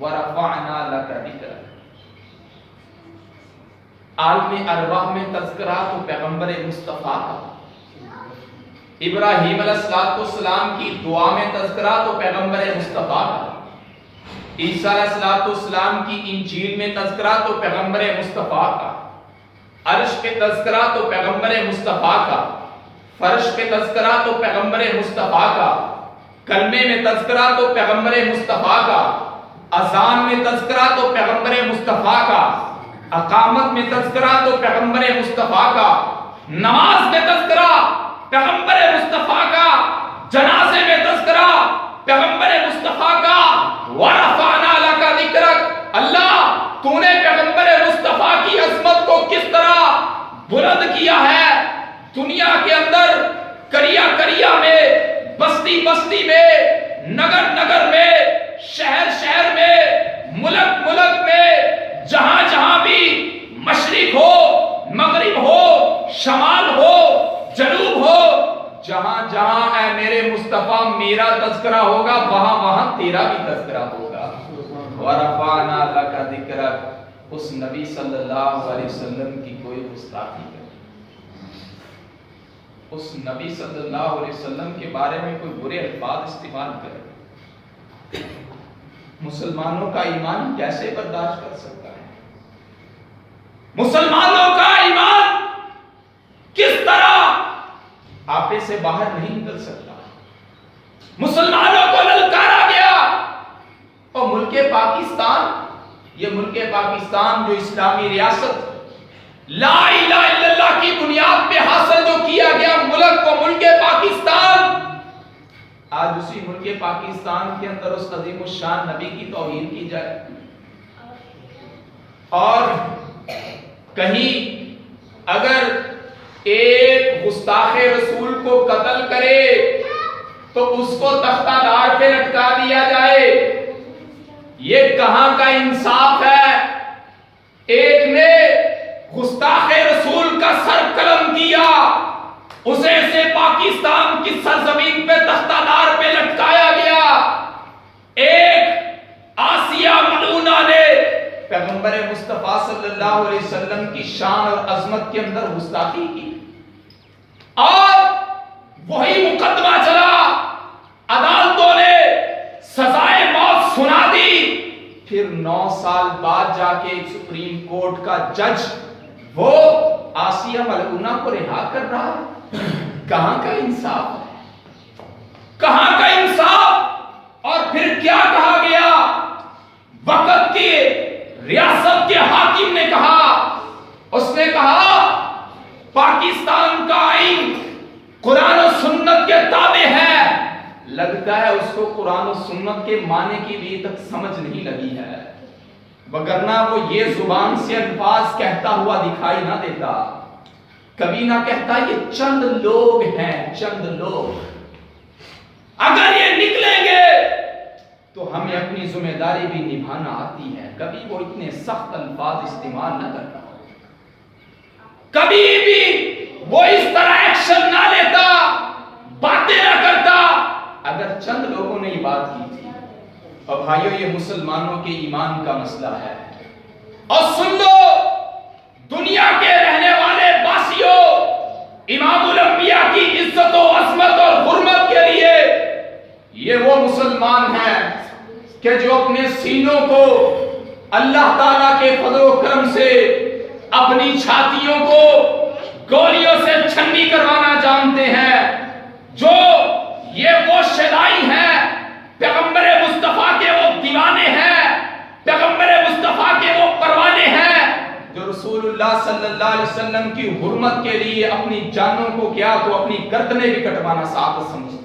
وَرَفَعْنَا لَكَ ذِكْرَكَ۔ عالم ارواح میں تذکرہ تو پیغمبر مصطفیٰ کا، ابراہیم علیہ السلام کی دعا میں تذکرہ تو پیغمبر مصطفیٰ کا، عیسیٰ علیہ السلام کی انجیل میں تذکرہ تو پیغمبر مصطفیٰ کا، عرش پہ تذکرہ تو پیغمبر مصطفیٰ کا، فرش پہ تذکرہ تو پیغمبر مصطفیٰ کا، کلمے میں تذکرہ تو پیغمبر مصطفیٰ کا، اذان میں تذکرہ تو پیغمبر مصطفیٰ کا، اقامت میں تذکرہ تو پیغمبر مصطفیٰ کا، نماز میں تذکرہ پیغمبر مصطفیٰ کا، جنازے میں تذکرہ پیغمبر مصطفیٰ کا۔ وَرَفَعْنَا لَكَ ذِكْرَكَ، اللہ تو نے پیغمبر مصطفیٰ کی عظمت کو کس طرح بلند کیا ہے، دنیا کے اندر کریا کریا میں، بستی بستی میں، نگر نگر میں، شہر شہر میں، ملک ملک میں، جہاں جہاں بھی مشرق ہو، مغرب ہو، شمال ہو، جنوب ہو، جہاں جہاں اے میرے مصطفیٰ میرا تذکرہ ہوگا وہاں وہاں تیرا بھی تذکرہ ہوگا۔ وَرَفَعْنَا لَكَ ذِكْرَكَ، اس نبی صلی اللہ علیہ وسلم کی کوئی گستاخی کرے، اس نبی صلی اللہ علیہ وسلم کے بارے میں کوئی برے الفاظ استعمال کرے، مسلمانوں کا ایمان کیسے برداشت کر سکتا ہے؟ مسلمانوں کا ایمان کس طرح آپے سے باہر نہیں نکل سکتا؟ مسلمانوں کو للکارا گیا، اور ملک پاکستان، یہ ملک پاکستان جو اسلامی ریاست لا الہ الا اللہ کی بنیاد پہ حاصل جو کیا گیا ملک کو ملک پاکستان، آج اسی ملک پاکستان کے اندر اس عظیم الشان نبی کی توہین کی جائے، اور کہیں اگر ایک گستاخ رسول کو قتل کرے تو اس کو تختہ دار پہ لٹکا دیا جائے، یہ کہاں کا انصاف ہے؟ ایک نے گستاخ رسول کا سر قلم کیا، اسے سے پاکستان کی سرزمین پہ تختہ دار پہ لٹکایا گیا، ایک آسیہ ملعونہ نے پیغمبر مصطفیٰ صلی اللہ علیہ وسلم کی شان اور عظمت کے اندر گستاخی کی، اور وہی مقدمہ چلا، عدالتوں نے سزائے موت سنا دی، پھر 9 سال بعد جا کے سپریم کورٹ کا جج وہ آسیہ ملعونہ کو رہا کر رہا ہے۔ کہاں کا انصاف ہے؟ کہاں کا انصاف؟ اور پھر کیا کہا گیا؟ وقت کی ریاست کے حاکم نے کہا، اس نے کہا پاکستان کا آئین قرآن و سنت کے تابع ہے، لگتا ہے اس کو قرآن و سنت کے معنی کی بھی تک سمجھ نہیں لگی ہے، وگرنہ وہ یہ زبان سے الفاظ کہتا ہوا دکھائی نہ دیتا، کبھی نہ کہتا یہ چند لوگ ہیں، چند لوگ، اگر یہ نکلیں گے تو ہمیں اپنی ذمہ داری بھی نبھانا آتی ہے، کبھی وہ اتنے سخت الفاظ استعمال نہ کرتا، کبھی بھی وہ اس طرح ایکشن نہ لیتا، باتیں نہ کرتا، اگر چند لوگوں نے یہ بات کی تھی۔ اور بھائیو یہ مسلمانوں کے ایمان کا مسئلہ ہے، اور سن لو دنیا کے رہنے والے باسیوں، امام الانبیاء کی عزت و عظمت اور حرمت کے لیے یہ وہ مسلمان ہیں کہ جو اپنے سینوں کو اللہ تعالیٰ کے فضل و کرم سے اپنی چھاتیوں کو گولیوں سے چھنی کروانا جانتے ہیں، جو یہ وہ شیدائی ہیں، پیغمبر مصطفیٰ کے وہ دیوانے ہیں، پیغمبر مصطفیٰ کے وہ پروانے ہیں، جو رسول اللہ صلی اللہ علیہ وسلم کی حرمت کے لیے اپنی جانوں کو کیا تو اپنی گردنیں بھی کٹوانا ثابت سمجھتے ہیں۔